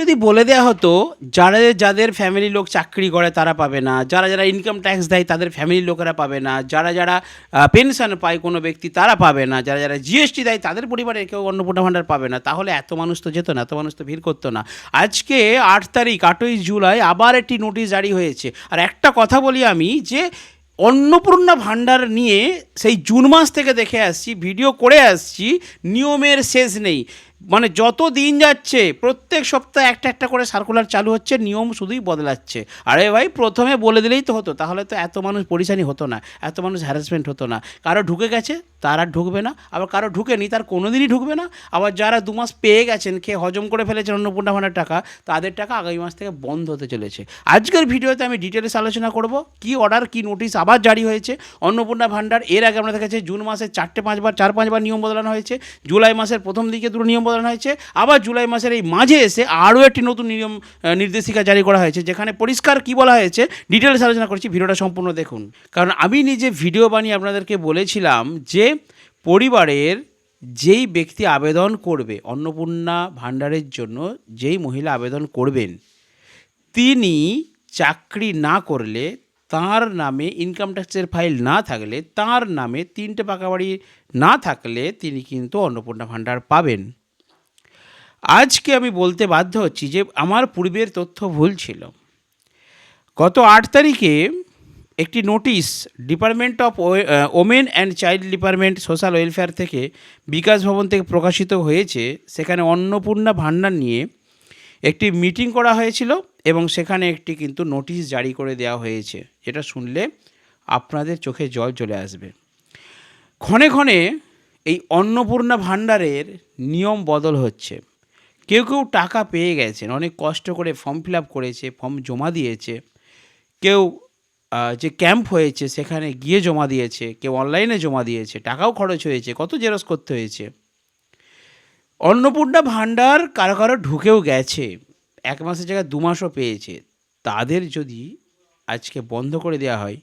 যদি বলে দেওয়া হতো যাদের ফ্যামিলির লোক চাকরি করে তারা পাবে না, যারা ইনকাম ট্যাক্স দেয় তাদের ফ্যামিলির লোকেরা পাবে না, যারা পেনশন পায় কোনো ব্যক্তি তারা পাবে না, যারা জিএসটি দেয় তাদের পরিবারের কেউ অন্নপূর্ণা ভাণ্ডার পাবে না, তাহলে এত মানুষ তো যেত না, এত মানুষ তো ভিড় করতো না। আজকে 8 তারিখ 8ই জুলাই আবার একটি নোটিশ জারি হয়েছে। আর একটা কথা বলি আমি, যে অন্নপূর্ণা ভাণ্ডার নিয়ে সেই জুন মাস থেকে দেখে আসছি, ভিডিও করে আসছি, নিয়মের শেষ নেই। মানে যত দিন যাচ্ছে প্রত্যেক সপ্তাহে একটা একটা করে সার্কুলার চালু হচ্ছে, নিয়ম শুধুই বদলাচ্ছে। আরে ভাই, প্রথমে বলে দিলেই তো হতো, তাহলে তো এত মানুষ পরিশানি হতো না, এত মানুষ হ্যারাসমেন্ট হতো না। কারো ঢুকে গেছে তার আর ঢুকবে না, আবার কারো ঢুকেনি তার কোনো দিনই ঢুকবে না। আবার যারা 2 মাস পেয়ে গেছেন, খেয়ে হজম করে ফেলেছেন অন্নপূর্ণা ভাণ্ডার টাকা, তাদের টাকা আগামী মাস থেকে বন্ধ হতে চলেছে। আজকের ভিডিওতে আমি ডিটেলস আলোচনা করব কি অর্ডার, কি নোটিশ আবার জারি হয়েছে অন্নপূর্ণা ভাণ্ডার। এর আগে আমরা দেখেছি জুন মাসে 4-5বার নিয়ম বদলানো হয়েছে, জুলাই মাসের প্রথম দিকে 2 নিয়ম বদলানো হয়েছে, আবার জুলাই মাসের এই মাঝে এসে আরও একটি নতুন নিয়ম নির্দেশিকা জারি করা হয়েছে, যেখানে পরিষ্কার কী বলা হয়েছে ডিটেলস আলোচনা করছি। ভিডিওটা সম্পূর্ণ দেখুন, কারণ আমি নিজে ভিডিও বানিয়ে আপনাদেরকে বলেছিলাম যে পরিবারের যেই ব্যক্তি আবেদন করবে অন্নপূর্ণা ভাণ্ডারের জন্য, যেই মহিলা আবেদন করবেন, তিনি চাকরি না করলে, তার নামে ইনকাম ট্যাক্সের ফাইল না থাকলে, তার নামে 3টে পাকা বাড়ি না থাকলে তিনি কিন্তু অন্নপূর্ণা ভাণ্ডার পাবেন। আজকে আমি বলতে বাধ্য হচ্ছি যে আমার পূর্বের তথ্য ভুল ছিল। গত 8 তারিখে একটি notice department of women and child department social welfare থেকে, বিকাশ ভবন থেকে প্রকাশিত হয়েছে। সেখানে অন্নপূর্ণা ভাণ্ডার নিয়ে একটি মিটিং করা হয়েছিল এবং সেখানে একটি কিন্তু নোটিশ জারি করে দেওয়া হয়েছে, যেটা শুনলে আপনাদের চোখে জল চলে আসবে। ক্ষণে ক্ষণে এই অন্নপূর্ণা ভাণ্ডারের নিয়ম বদল হচ্ছে। কেউ কেউ টাকা পেয়ে গেছেন, অনেক কষ্ট করে ফর্ম ফিল আপ করেছে, ফর্ম জমা দিয়েছে, কেউ যে ক্যাম্প হয়েছে সেখানে গিয়ে জমা দিয়েছে, কেউ অনলাইনে জমা দিয়েছে, টাকাও খরচ হয়েছে, কত জেরক্স করতে হয়েছে। অন্নপূর্ণা ভাণ্ডার কারো কারো ঢুকেও গেছে, 1 মাসের জায়গায় 2 মাসও পেয়েছে। তাদের যদি আজকে বন্ধ করে দেওয়া হয়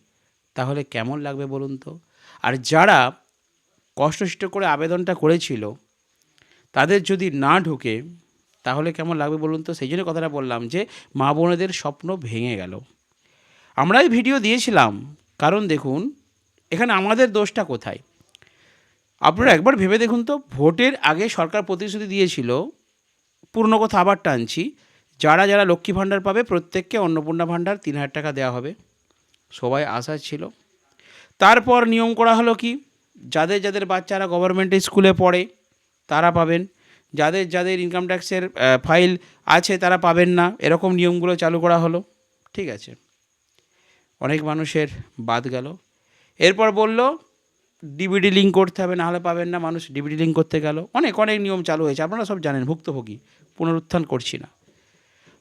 তাহলে কেমন লাগবে বলুন তো? আর যারা কষ্ট করে আবেদনটা করেছিল তাদের যদি না ঢুকে তাহলে কেমন লাগবে বলুন তো? সেই জন্য কথাটা বললাম যে মা বোনেদের স্বপ্ন ভেঙে গেল। আমরাই ভিডিও দিয়েছিলাম, কারণ দেখুন এখানে আমাদের দোষটা কোথায়। আপনারা একবার ভেবে দেখুন তো, ভোটের আগে সরকার প্রতিশ্রুতি দিয়েছিল, পূর্ণ কথা আবার টানছি, যারা লক্ষ্মী ভাণ্ডার পাবে প্রত্যেককে অন্নপূর্ণা ভাণ্ডার 3,000 টাকা দেওয়া হবে। সবাই আশা ছিল। তারপর নিয়ম করা হলো কি, যাদের বাচ্চারা গভর্নমেন্ট স্কুলে পড়ে তারা পাবেন, যাদের ইনকাম ট্যাক্সের ফাইল আছে তারা পাবেন না, এরকম নিয়মগুলো চালু করা হলো। ঠিক আছে, অনেক মানুষের বাদ গেল। এরপর বলল ডিবিডি লিঙ্ক করতে হবে, নাহলে পাবেন না। মানুষ ডিবিডি লিঙ্ক করতে গেল, অনেক নিয়ম চালু হয়েছে, আপনারা সব জানেন, ভুক্তভোগী, পুনরুত্থান করছি না।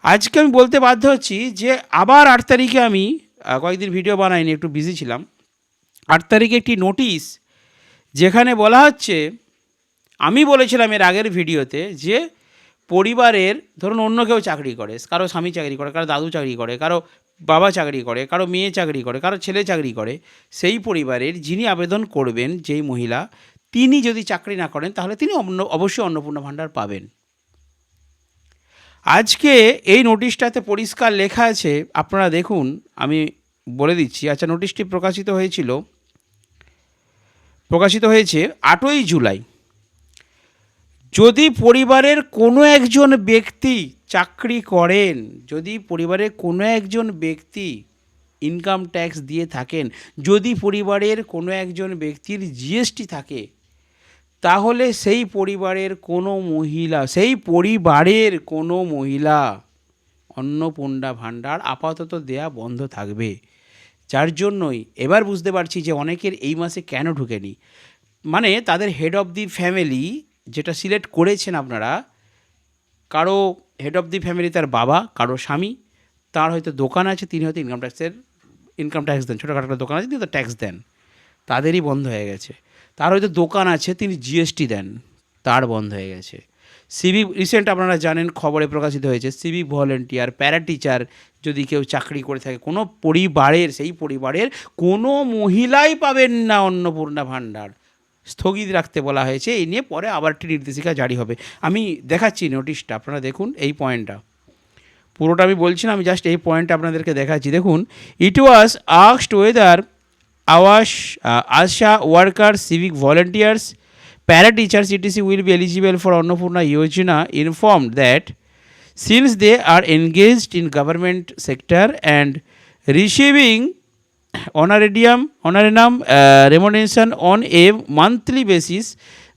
আজকে আমি বলতে বাধ্য হচ্ছি যে আবার 8 তারিখে, আমি কয়েকদিন ভিডিও বানাইনি, একটু বিজি ছিলাম। 8 তারিখে একটি নোটিশ, যেখানে বলা হচ্ছে, আমি বলেছিলাম এর আগের ভিডিওতে যে পরিবারের ধরুন অন্য কেউ চাকরি করে, কারো স্বামী চাকরি করে, কারো দাদু চাকরি করে, কারো বাবা চাকরি করে, কারো মেয়ে চাকরি করে, কারো ছেলে চাকরি করে, সেই পরিবারের যিনি আবেদন করবেন, যেই মহিলা, তিনি যদি চাকরি না করেন তাহলে তিনি অবশ্যই অন্নপূর্ণা ভাণ্ডার পাবেন। আজকে এই নোটিশটাতে পরিষ্কার লেখা আছে, আপনারা দেখুন, আমি বলে দিচ্ছি। আচ্ছা, নোটিশটি প্রকাশিত হয়েছে 8ই জুলাই। যদি পরিবারের কোনো একজন ব্যক্তি চাকরি করেন, যদি পরিবারের কোনো একজন ব্যক্তি ইনকাম ট্যাক্স দিয়ে থাকেন, যদি পরিবারের কোনো একজন ব্যক্তির জিএসটি থাকে, তাহলে সেই পরিবারের কোনো মহিলা অন্নপূর্ণা ভাণ্ডার আপাতত দেয়া বন্ধ থাকবে। যার জন্যই এবার বুঝতে পারছি যে অনেকের এই মাসে কেন ঢুকেনি। মানে তাদের হেড অফ দি ফ্যামিলি যেটা সিলেক্ট করেছেন আপনারা, কারো হেড অফ দি ফ্যামিলি তার বাবা, কারো স্বামী, তার হয়তো দোকান আছে, তিনি হয়তো ইনকাম ট্যাক্স দেন, ছোটোখাটো দোকান আছে, তিনি তো ট্যাক্স দেন, তাদেরই বন্ধ হয়ে গেছে। তার হয়তো দোকান আছে, তিনি জিএসটি দেন, তার বন্ধ হয়ে গেছে। সিভিক, রিসেন্ট আপনারা জানেন খবরে প্রকাশিত হয়েছে, সিভিক ভলেন্টিয়ার, প্যারা টিচার যদি কেউ চাকরি করে থাকে কোনো পরিবারের, সেই পরিবারের কোনো মহিলাই পাবেন না অন্নপূর্ণা ভাণ্ডার, স্থগিত রাখতে বলা হয়েছে। এই নিয়ে পরে আবার একটি নির্দেশিকা জারি হবে। আমি দেখাচ্ছি নোটিশটা, আপনারা দেখুন এই পয়েন্টটা। পুরোটা আমি বলছি না, আমি জাস্ট এই পয়েন্টটা আপনাদেরকে দেখাচ্ছি। দেখুন, ইট ওয়াজ আস্কড ওয়েদার আওয়াস ASHA worker, civic volunteers, para teachers etc will be eligible for Annapurna Yojana, informed that since they are engaged in government sector and receiving honorarium remuneration on a monthly basis,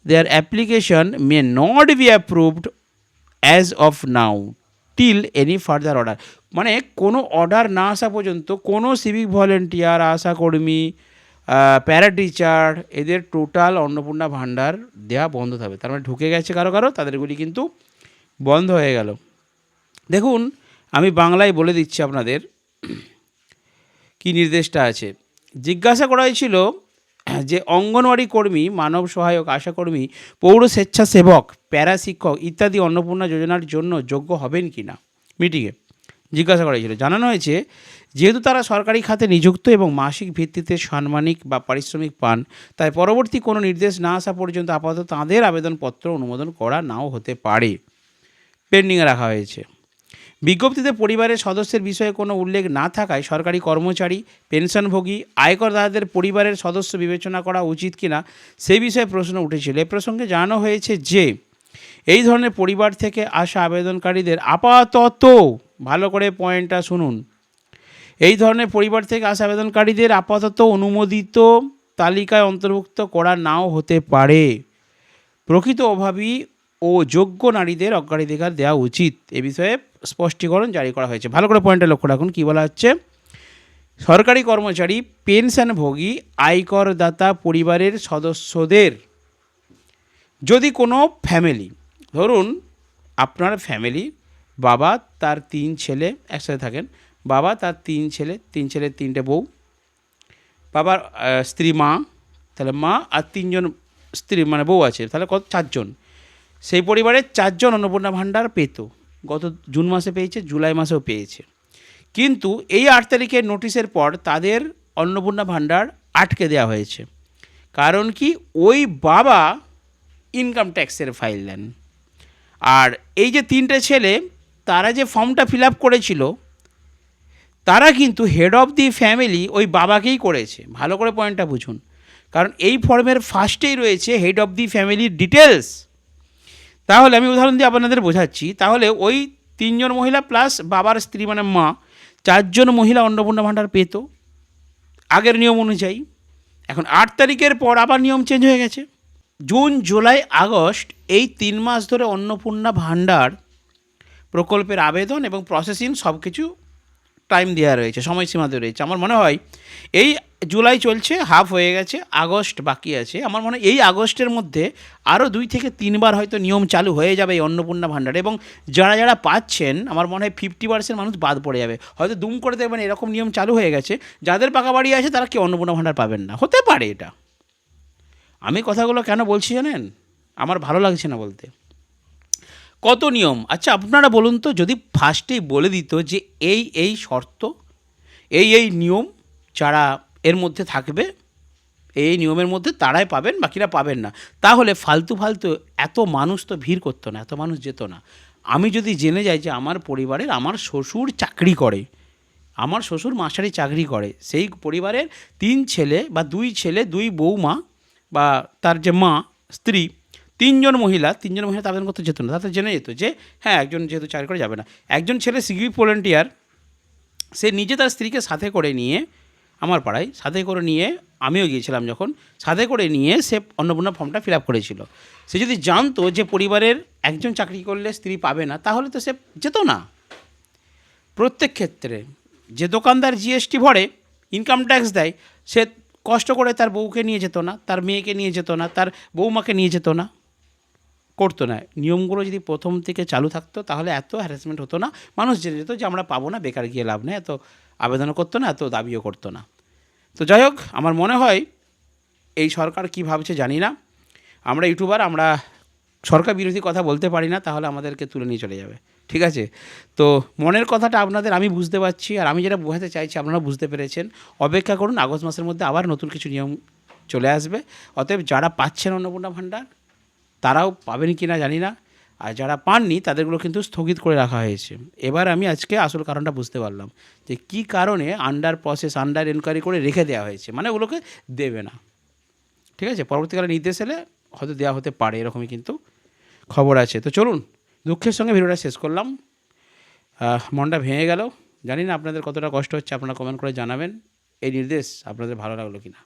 their application may not be approved as of now till any further order. মানে কোনো order না আসা পর্যন্ত কোনো civic volunteer, আশাকর্মী, para teacher, এদের total Annapurna ভাণ্ডার দেওয়া বন্ধ থাকবে। তার মানে ঢুকে গেছে কারো কারো, তাদেরগুলি কিন্তু বন্ধ হয়ে গেল। দেখুন, আমি বাংলায় বলে দিচ্ছি আপনাদের কি নির্দেশটা আছে। জিজ্ঞাসা করা হয়েছিল যে অঙ্গনওয়াড়ি কর্মী, মানব সহায়ক, আশাকর্মী, পৌর স্বেচ্ছাসেবক, প্যারা শিক্ষক ইত্যাদি অন্নপূর্ণা যোজনার জন্য যোগ্য হবেন কি না। মিটিংয়ে জিজ্ঞাসা করা হয়েছিল। জানানো হয়েছে যেহেতু তারা সরকারি খাতে নিযুক্ত এবং মাসিক ভিত্তিতে সাম্মানিক বা পারিশ্রমিক পান, তাই পরবর্তী কোনো নির্দেশ না আসা পর্যন্ত আপাতত তাঁদের আবেদনপত্র অনুমোদন করা নাও হতে পারে, পেন্ডিংয়ে রাখা হয়েছে। বিজ্ঞপ্তিতে পরিবারের সদস্যের বিষয়ে কোনো উল্লেখ না থাকায় সরকারি কর্মচারী, পেনশনভোগী, আয়করদাতাদের পরিবারের সদস্য বিবেচনা করা উচিত কিনা সেই বিষয়ে প্রশ্ন উঠেছিল। এ প্রসঙ্গে জানানো হয়েছে যে এই ধরনের পরিবার থেকে আসা আবেদনকারীদের আপাতত, ভালো করে পয়েন্টটা শুনুন, এই ধরনের পরিবার থেকে আসা আবেদনকারীদের আপাতত অনুমোদিত তালিকায় অন্তর্ভুক্ত করা নাও হতে পারে। প্রকৃত অভাবী ও যোগ্য নারীদের অগ্রাধিকার দেওয়া উচিত, এ বিষয়ে স্পষ্টীকরণ জারি করা হয়েছে। ভালো করে পয়েন্টটা লক্ষ্য রাখুন, কী বলা হচ্ছে। সরকারি কর্মচারী, পেনশনভোগী, আয়করদাতা পরিবারের সদস্যদের যদি কোনো ফ্যামিলি, ধরুন আপনার ফ্যামিলি, বাবা তার 3 ছেলে একসাথে থাকেন, বাবা তার 3 ছেলে, 3 ছেলের 3টে বউ, বাবার স্ত্রী মা, তাহলে মা আর 3 জন স্ত্রী মানে বউ আছে, তাহলে কত, 4 জন। সেই পরিবারের 4 জন অন্নপূর্ণা ভাণ্ডার পেত। গত জুন মাসে পেয়েছে, জুলাই মাসেও পেয়েছে। কিন্তু এই 8 তারিখের নোটিশের পর তাদের অন্নপূর্ণা ভাণ্ডার আটকে দেওয়া হয়েছে। কারণ কি, ওই বাবা ইনকাম ট্যাক্সের ফাইল দেন, আর এই যে 3টে ছেলে তারা যে ফর্মটা ফিল আপ করেছিল, তারা কিন্তু হেড অফ দি ফ্যামিলি ওই বাবাকেই করেছে। ভালো করে পয়েন্টটা বুঝুন, কারণ এই ফর্মের ফার্স্টেই রয়েছে হেড অফ দি ফ্যামিলির ডিটেলস। তাহলে আমি উদাহরণ দিয়ে আপনাদের বোঝাচ্ছি। তাহলে ওই 3 জন মহিলা প্লাস বাবার স্ত্রী মানে মা, 4 জন মহিলা অন্নপূর্ণা ভাণ্ডার পেত আগের নিয়ম অনুযায়ী। এখন 8 তারিখের পর আবার নিয়ম চেঞ্জ হয়ে গেছে। জুন, জুলাই, আগস্ট এই 3 মাস ধরে অন্নপূর্ণা ভাণ্ডার প্রকল্পের আবেদন এবং প্রসেসিং সব কিছু টাইম দেওয়া রয়েছে, সময়সীমা দেওয়া রয়েছে। আমার মনে হয় এই জুলাই চলছে, হাফ হয়ে গেছে, আগস্ট বাকি আছে। আমার মনে হয় এই আগস্টের মধ্যে আরও 2 থেকে 3 বার হয়তো নিয়ম চালু হয়ে যাবে এই অন্নপূর্ণা ভাণ্ডার, এবং যারা যারা পাচ্ছেন আমার মনে হয় 50% মানুষ বাদ পড়ে যাবে। হয়তো দুম করে দেখবেন এরকম নিয়ম চালু হয়ে গেছে, যাদের পাকা বাড়ি আছে তারা কি অন্নপূর্ণা ভাণ্ডার পাবেন না, হতে পারে। এটা আমি কথাগুলো কেন বলছি জানেন, আমার ভালো লাগছে না বলতে। কত নিয়ম, আচ্ছা আপনারা বলুন তো, যদি ফার্স্টেই বলে দিত যে এই এই শর্ত, এই নিয়ম, যারা এর মধ্যে থাকবে এই নিয়মের মধ্যে তারাই পাবেন, বাকিরা পাবেন না, তাহলে ফালতু এত মানুষ তো ভিড় করতো না, এত মানুষ যেত না। আমি যদি জেনে যাই যে আমার পরিবারের, আমার শ্বশুর চাকরি করে, আমার শ্বশুর মাস্টারি চাকরি করে, সেই পরিবারের 3 ছেলে বা 2 ছেলে, 2 বৌমা বা তার যে মা, স্ত্রী, 3 জন মহিলা আবেদন করতে যেত না। তাতে জেনে যেত যে হ্যাঁ, একজন যেহেতু চাকরি করে যাবে না। একজন ছেলে সিভিক ভলেন্টিয়ার, সে নিজে তার স্ত্রীকে সাথে করে নিয়ে, আমার পাড়ায় সাথে করে নিয়ে, আমিও গিয়েছিলাম যখন, সাথে করে নিয়ে সে অন্নপূর্ণা ফর্মটা ফিল আপ করেছিল। সে যদি জানতো যে পরিবারের একজন চাকরি করলে স্ত্রী পাবে না, তাহলে তো সে যেত না। প্রত্যেক ক্ষেত্রে যে দোকানদার জিএসটি ভরে, ইনকাম ট্যাক্স দেয়, সে কষ্ট করে তার বউকে নিয়ে যেত না, তার মেয়েকে নিয়ে যেত না, তার বৌমাকে নিয়ে যেত না, করতো না। নিয়মগুলো যদি প্রথম থেকে চালু থাকতো তাহলে এত হ্যারাসমেন্ট হতো না, মানুষ জেনে যেত যে আমরা পাবো না, বেকার গিয়ে লাভ নেই, এত আবেদনও করতো না, এত দাবিও করতো না। তো যাই হোক, আমার মনে হয় এই সরকার কী ভাবছে জানি না। আমরা ইউটিউবার, আমরা সরকার বিরোধী কথা বলতে পারি না, তাহলে আমাদেরকে তুলে নিয়ে চলে যাবে, ঠিক আছে। তো মনের কথাটা আপনাদের আমি বুঝতে পারছি, আর আমি যেটা বোঝাতে চাইছি আপনারা বুঝতে পেরেছেন। অপেক্ষা করুন, আগস্ট মাসের মধ্যে আবার নতুন কিছু নিয়ম চলে আসবে। অতএব যারা পাচ্ছেন অন্নপূর্ণা ভাণ্ডার, তারাও পাবেন কি না জানি না। আর যারা পাননি তাদেরগুলো কিন্তু স্থগিত করে রাখা হয়েছে। এবার আমি আজকে আসল কারণটা বুঝতে পারলাম যে কী কারণে আন্ডার প্রসেস আন্ডার এনকোয়ারি করে রেখে দেওয়া হয়েছে, মানে ওগুলোকে দেবে না। ঠিক আছে, পরবর্তীকালে নির্দেশ এলে হয়তো দেওয়া হতে পারে, এরকমই কিন্তু খবর আছে। তো চলুন, দুঃখের সঙ্গে ভিডিওটা শেষ করলাম। মনটা ভেঙে গেল। জানি না আপনাদের কতটা কষ্ট হচ্ছে, আপনারা কমেন্ট করে জানাবেন এই নির্দেশ আপনাদের ভালো লাগলো কি না।